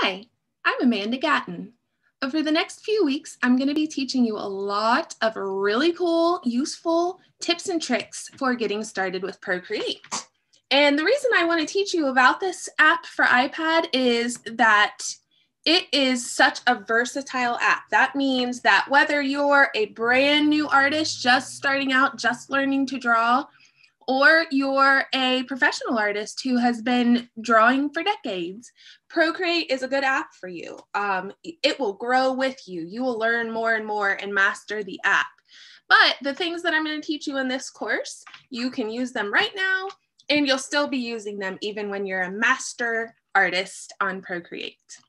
Hi, I'm Amanda Gatton. Over the next few weeks, I'm going to be teaching you a lot of really cool, useful tips and tricks for getting started with Procreate. And the reason I want to teach you about this app for iPad is that it is such a versatile app. That means that whether you're a brand new artist just starting out, just learning to draw, or you're a professional artist who has been drawing for decades, Procreate is a good app for you. It will grow with you. You will learn more and more and master the app. But the things that I'm going to teach you in this course, you can use them right now, and you'll still be using them even when you're a master artist on Procreate.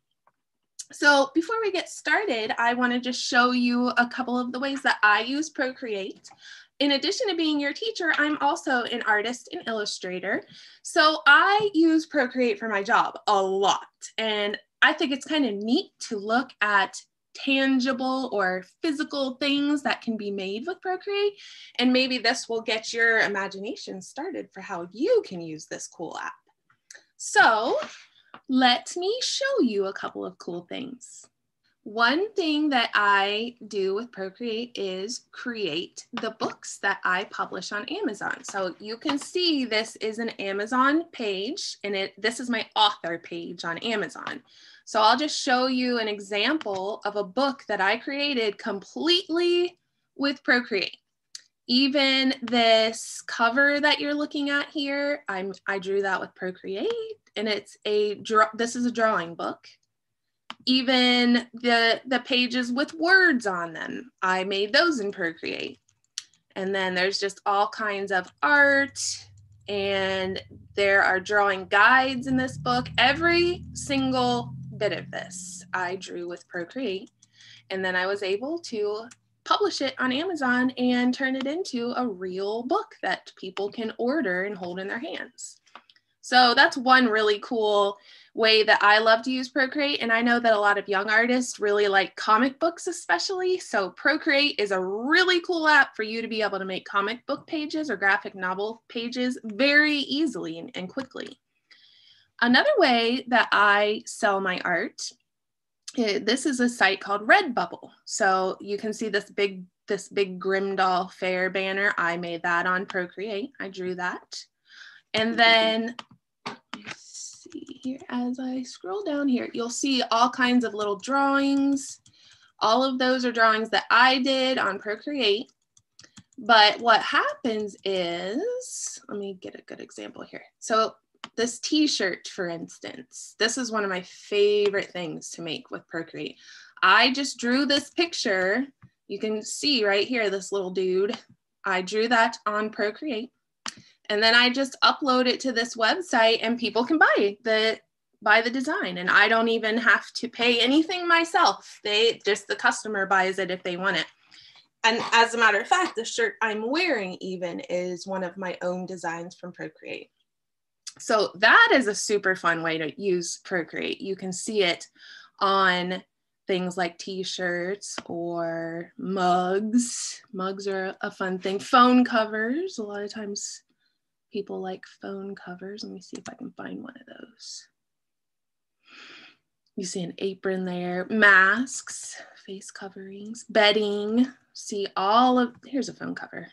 So before we get started, I want to just show you a couple of the ways that I use Procreate. In addition to being your teacher, I'm also an artist and illustrator. So I use Procreate for my job a lot. And I think it's kind of neat to look at tangible or physical things that can be made with Procreate. And maybe this will get your imagination started for how you can use this cool app. So let me show you a couple of cool things. One thing that I do with Procreate is create the books that I publish on Amazon. So you can see this is an Amazon page, and this is my author page on Amazon. So I'll just show you an example of a book that I created completely with Procreate. Even this cover that you're looking at here, I drew that with Procreate, and this is a drawing book. Even the pages with words on them, I made those in Procreate. And then there's just all kinds of art, and there are drawing guides in this book. Every single bit of this I drew with Procreate, and then I was able to publish it on Amazon and turn it into a real book that people can order and hold in their hands. So that's one really cool way that I love to use Procreate. And I know that a lot of young artists really like comic books especially. So Procreate is a really cool app for you to be able to make comic book pages or graphic novel pages very easily and quickly. Another way that I sell my art, this is a site called Redbubble. So you can see this big Grimdahl Fair banner. I made that on Procreate. I drew that. And then here, as I scroll down here, you'll see all kinds of little drawings. All of those are drawings that I did on Procreate. But what happens is, let me get a good example here. So this t-shirt, for instance, this is one of my favorite things to make with Procreate. I just drew this picture. You can see right here, this little dude. I drew that on Procreate. And then I just upload it to this website, and people can buy the design. And I don't even have to pay anything myself. The customer buys it if they want it. And as a matter of fact, the shirt I'm wearing even is one of my own designs from Procreate. So that is a super fun way to use Procreate. You can see it on things like t-shirts or mugs. Mugs are a fun thing. Phone covers, a lot of times people like phone covers. Let me see if I can find one of those. You see an apron there, masks, face coverings, bedding. See here's a phone cover.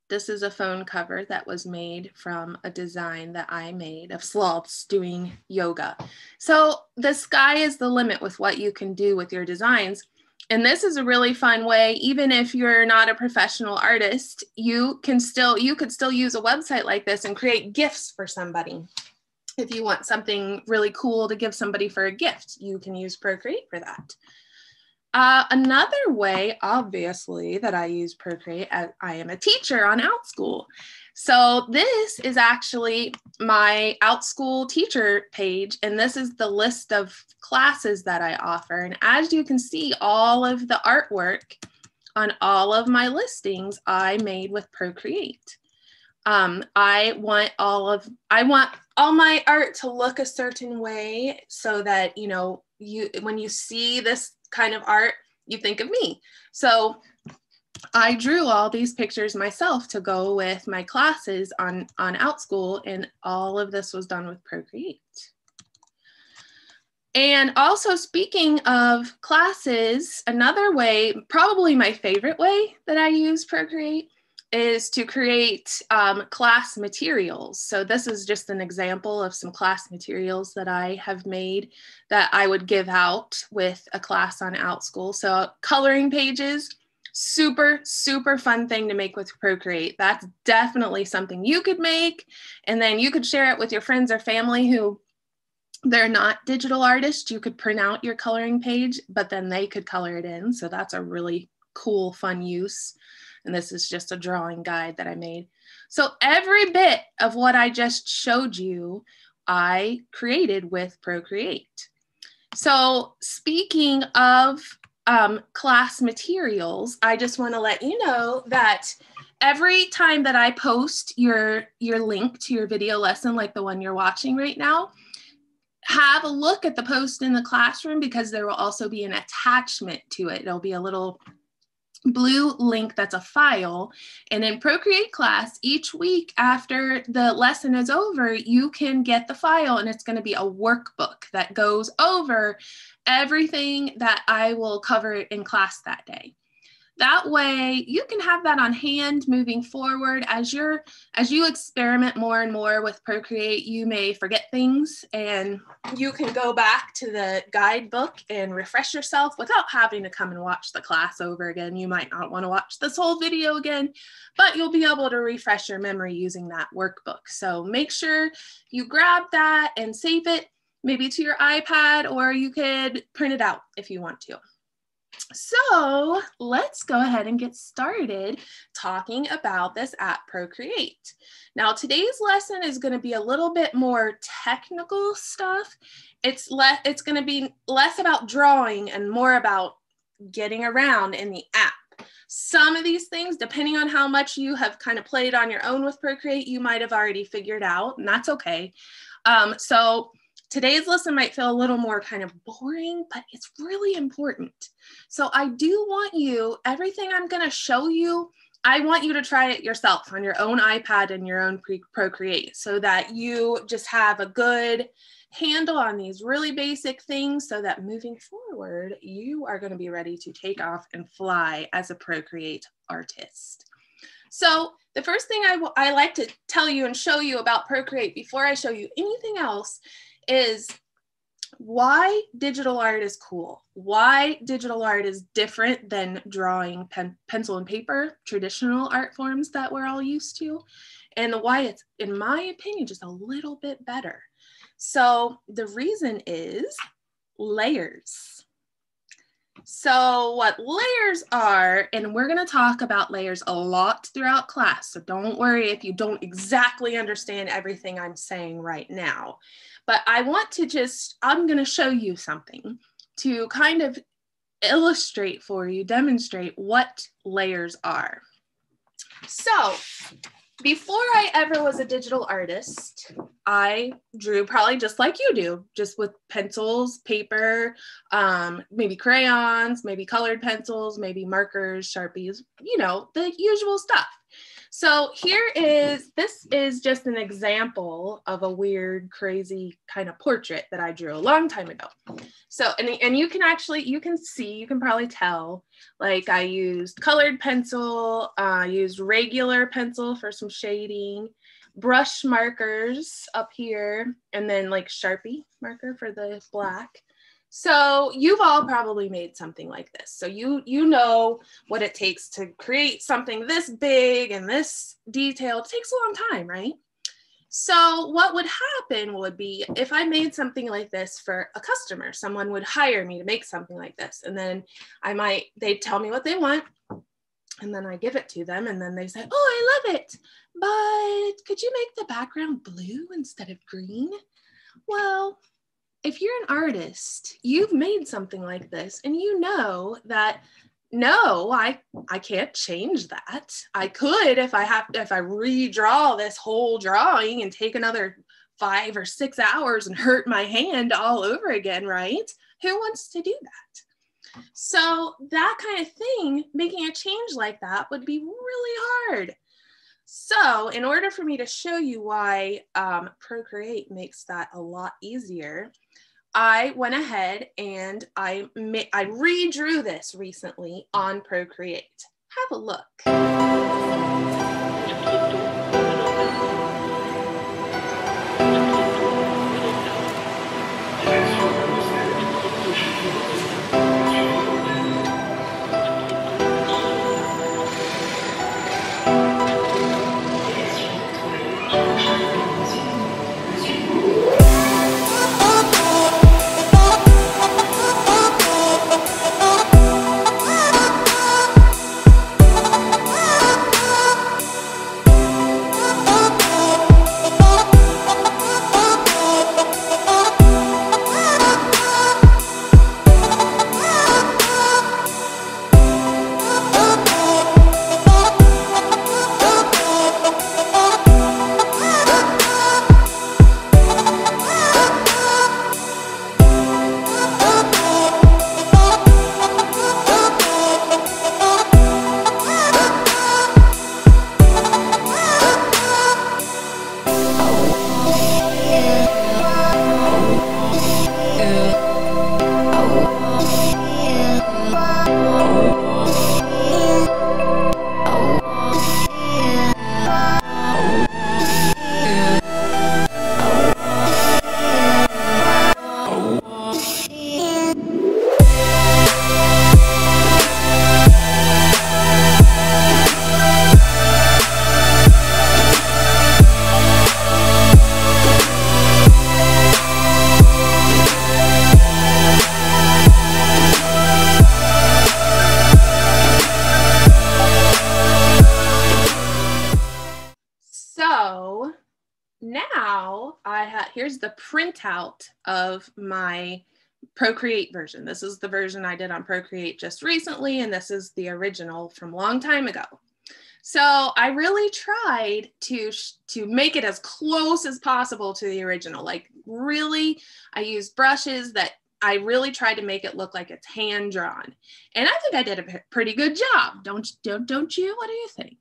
This is a phone cover that was made from a design that I made of sloths doing yoga. So the sky is the limit with what you can do with your designs. And this is a really fun way, even if you're not a professional artist, you could still use a website like this and create gifts for somebody. If you want something really cool to give somebody for a gift, you can use Procreate for that. Another way, obviously, that I use Procreate, I am a teacher on OutSchool. So this is actually my OutSchool teacher page, and this is the list of classes that I offer. And as you can see, all of the artwork on all of my listings I made with Procreate. I want all my art to look a certain way so that, when you see this kind of art, you think of me. So I drew all these pictures myself to go with my classes on OutSchool, and all of this was done with Procreate. And also, speaking of classes, another way, probably my favorite way that I use Procreate, is to create class materials. So this is just an example of some class materials that I have made that I would give out with a class on OutSchool. So coloring pages, super, super fun thing to make with Procreate. That's definitely something you could make, and then you could share it with your friends or family who they're not digital artists. You could print out your coloring page, but then they could color it in. So that's a really cool, fun use. And this is just a drawing guide that I made. So every bit of what I just showed you, I created with Procreate. So speaking of class materials, I just want to let you know that every time that I post your link to your video lesson, like the one you're watching right now, have a look at the post in the classroom, because there will also be an attachment to it. It'll be a little blue link that's a file. And in Procreate class, each week after the lesson is over, you can get the file, and it's going to be a workbook that goes over everything that I will cover in class that day. That way you can have that on hand moving forward. As you experiment more and more with Procreate, you may forget things, and you can go back to the guidebook and refresh yourself without having to come and watch the class over again. You might not want to watch this whole video again, but you'll be able to refresh your memory using that workbook. So make sure you grab that and save it, maybe to your iPad, or you could print it out if you want to. So let's go ahead and get started talking about this app, Procreate. Now, today's lesson is going to be a little bit more technical stuff. It's going to be less about drawing and more about getting around in the app. Some of these things, depending on how much you have kind of played on your own with Procreate, you might have already figured out, and that's okay. So today's lesson might feel a little more kind of boring, but it's really important. So I do want you, everything I'm going to show you, I want you to try it yourself on your own iPad and your own Procreate, so that you just have a good handle on these really basic things, so that moving forward, you are going to be ready to take off and fly as a Procreate artist. So the first thing I like to tell you and show you about Procreate before I show you anything else is why digital art is cool, why digital art is different than drawing pencil and paper, traditional art forms that we're all used to, and why it's, in my opinion, just a little bit better. So the reason is layers. So what layers are, and we're going to talk about layers a lot throughout class, so don't worry if you don't exactly understand everything I'm saying right now. But I want to I'm going to show you something to kind of illustrate for you, demonstrate what layers are. So before I ever was a digital artist, I drew probably just like you do, just with pencils, paper, maybe crayons, maybe colored pencils, maybe markers, Sharpies, you know, the usual stuff. So this is just an example of a weird, crazy kind of portrait that I drew a long time ago. So, and you can see, you can probably tell, like I used colored pencil, used regular pencil for some shading, brush markers up here, and then like Sharpie marker for the black. So you've all probably made something like this. So you know what it takes to create something this big and this detailed. It takes a long time, right? So what would happen would be, if I made something like this for a customer, someone would hire me to make something like this. And then they'd tell me what they want, and then I give it to them, and then they say, oh, I love it, but could you make the background blue instead of green? Well, if you're an artist, you've made something like this, and you know that, no, I can't change that. I could if I redraw this whole drawing and take another 5 or 6 hours and hurt my hand all over again, right? Who wants to do that? So that kind of thing, making a change like that would be really hard. So in order for me to show you why Procreate makes that a lot easier, I went ahead and I redrew this recently on Procreate. Have a look. So now here's the printout of my Procreate version. This is the version I did on Procreate just recently, and this is the original from a long time ago. So I really tried to make it as close as possible to the original. Like really, I used brushes that I really tried to make it look like it's hand drawn. And I think I did a pretty good job. Don't you? What do you think?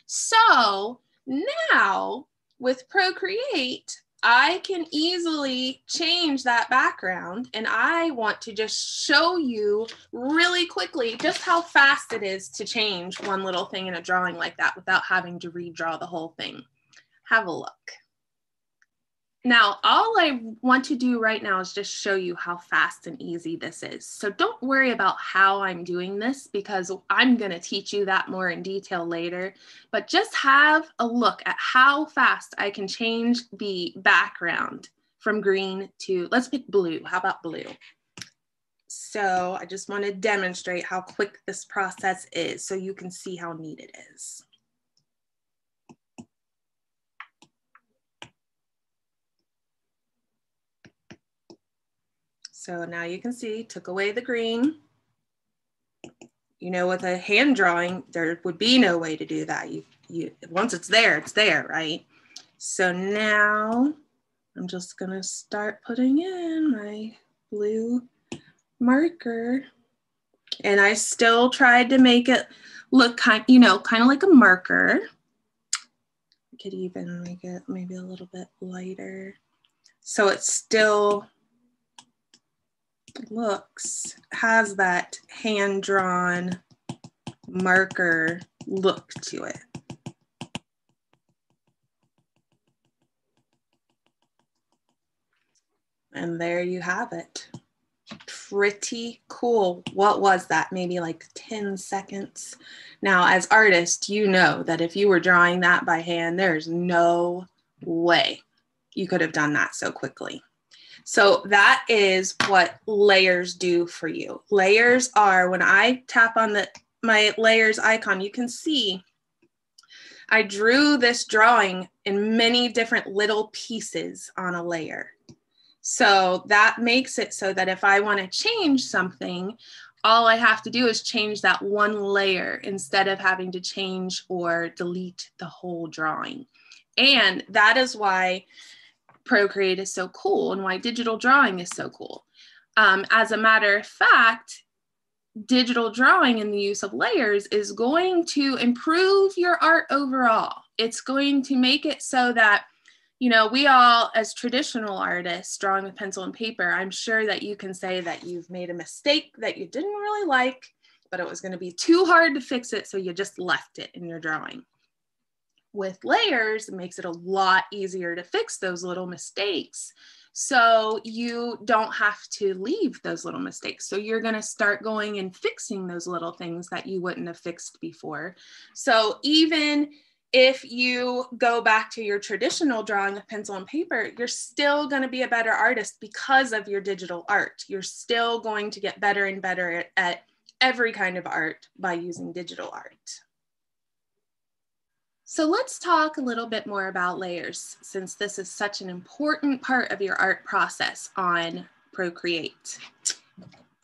So now with Procreate, I can easily change that background, and I want to just show you really quickly just how fast it is to change one little thing in a drawing like that without having to redraw the whole thing. Have a look. Now, all I want to do right now is just show you how fast and easy this is. So don't worry about how I'm doing this because I'm going to teach you that more in detail later. But just have a look at how fast I can change the background from green to, let's pick blue. How about blue? So I just want to demonstrate how quick this process is so you can see how neat it is. So now you can see, took away the green. You know, with a hand drawing, there would be no way to do that. Once it's there, right? So now I'm just gonna start putting in my blue marker. And I still tried to make it look kind of like a marker. I could even make it maybe a little bit lighter. So it's still has that hand-drawn marker look to it. And there you have it. Pretty cool. What was that? Maybe like 10 seconds. Now, as artists, you know that if you were drawing that by hand, there's no way you could have done that so quickly. So that is what layers do for you. Layers are, when I tap on my layers icon, you can see I drew this drawing in many different little pieces on a layer. So that makes it so that if I want to change something, all I have to do is change that one layer instead of having to change or delete the whole drawing. And that is why Procreate is so cool and why digital drawing is so cool. As a matter of fact, digital drawing and the use of layers is going to improve your art overall. It's going to make it so that You know, we all, as traditional artists drawing with pencil and paper, I'm sure that you can say that you've made a mistake that you didn't really like, but it was going to be too hard to fix it, so you just left it in your drawing. With layers, it makes it a lot easier to fix those little mistakes. So you don't have to leave those little mistakes. So you're going to start going and fixing those little things that you wouldn't have fixed before. So even if you go back to your traditional drawing with pencil and paper, you're still going to be a better artist because of your digital art. You're still going to get better and better at every kind of art by using digital art. So let's talk a little bit more about layers, since this is such an important part of your art process on Procreate.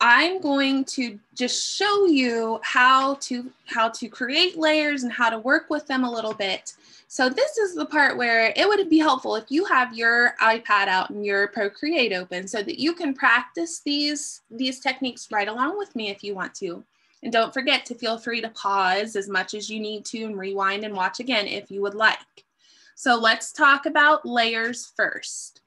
I'm going to just show you how to create layers and how to work with them a little bit. So this is the part where it would be helpful if you have your iPad out and your Procreate open so that you can practice these techniques right along with me if you want to. And don't forget to feel free to pause as much as you need to and rewind and watch again if you would like. So let's talk about layers first.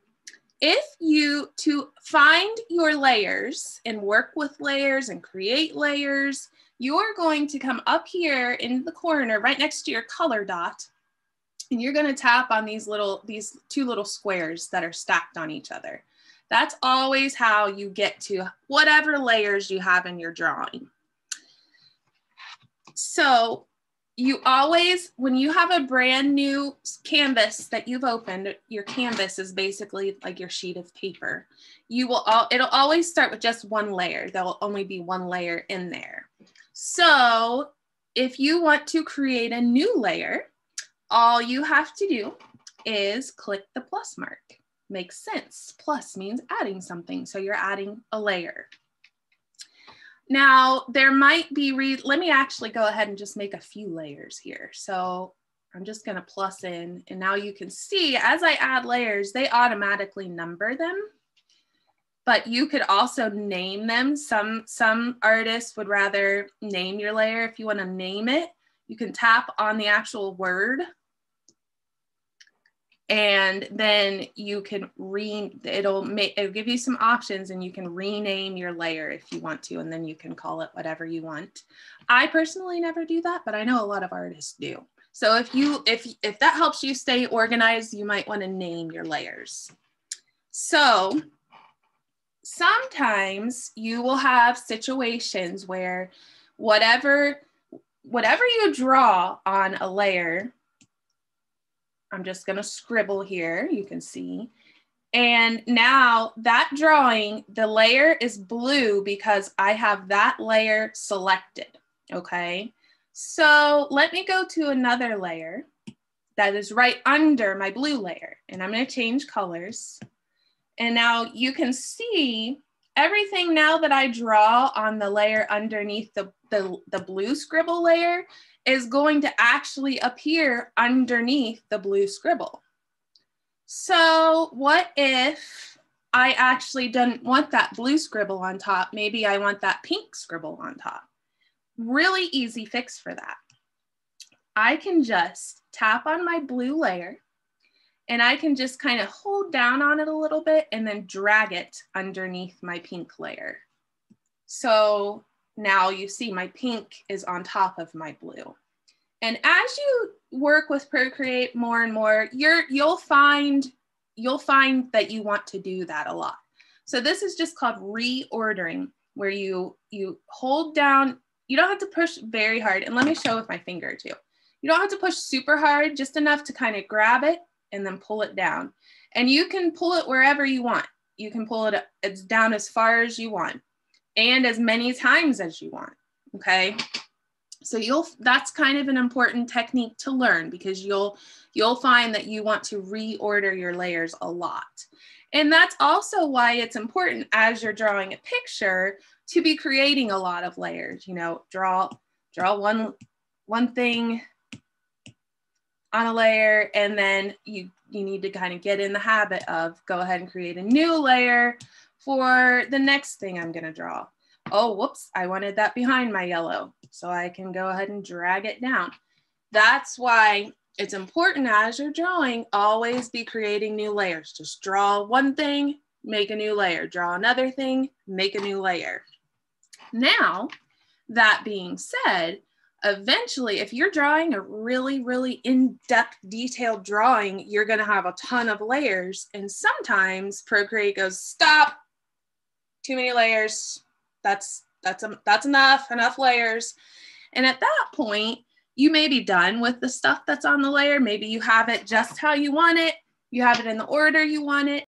To find your layers and work with layers and create layers, you're going to come up here in the corner right next to your color dot, and you're going to tap on these two little squares that are stacked on each other. That's always how you get to whatever layers you have in your drawing. So you always, when you have a brand new canvas that you've opened, your canvas is basically like your sheet of paper. It'll always start with just one layer. There'll only be one layer in there. So if you want to create a new layer, all you have to do is click the plus mark. Makes sense. Plus means adding something. So you're adding a layer. Now, there might be, let me actually go ahead and just make a few layers here. So I'm just going to plus in, and now you can see as I add layers, they automatically number them, but you could also name them. Some artists would rather name your layer. If you want to name it, you can tap on the actual word, and then you can it'll give you some options, and you can rename your layer if you want to, and then you can call it whatever you want. I personally never do that, but I know a lot of artists do. So if that helps you stay organized, you might want to name your layers. So sometimes you will have situations where whatever you draw on a layer, I'm just going to scribble here, you can see. And now that drawing, the layer is blue because I have that layer selected, okay? So let me go to another layer that is right under my blue layer, and I'm going to change colors. And now you can see everything now that I draw on the layer underneath the blue scribble layer is going to actually appear underneath the blue scribble. So what if I actually didn't want that blue scribble on top? Maybe I want that pink scribble on top. Really easy fix for that. I can just tap on my blue layer, and I can just kind of hold down on it a little bit and then drag it underneath my pink layer. So now you see my pink is on top of my blue. And as you work with Procreate more and more, you'll find that you want to do that a lot. So this is just called reordering, where you hold down. You don't have to push very hard. And let me show with my finger too. You don't have to push super hard, just enough to kind of grab it and then pull it down. And you can pull it wherever you want. You can pull it down as far as you want and as many times as you want, okay? So that's kind of an important technique to learn, because you'll find that you want to reorder your layers a lot. And that's also why it's important as you're drawing a picture to be creating a lot of layers. You know, draw one thing on a layer, and then you need to kind of get in the habit of go ahead and create a new layer for the next thing I'm going to draw. Oh, whoops, I wanted that behind my yellow. So I can go ahead and drag it down. That's why it's important as you're drawing, always be creating new layers. Just draw one thing, make a new layer. Draw another thing, make a new layer. Now, that being said, eventually, if you're drawing a really, really in-depth, detailed drawing, you're going to have a ton of layers. And sometimes Procreate goes, stop, too many layers. That's enough layers. And at that point, you may be done with the stuff that's on the layer. Maybe you have it just how you want it. You have it in the order you want it.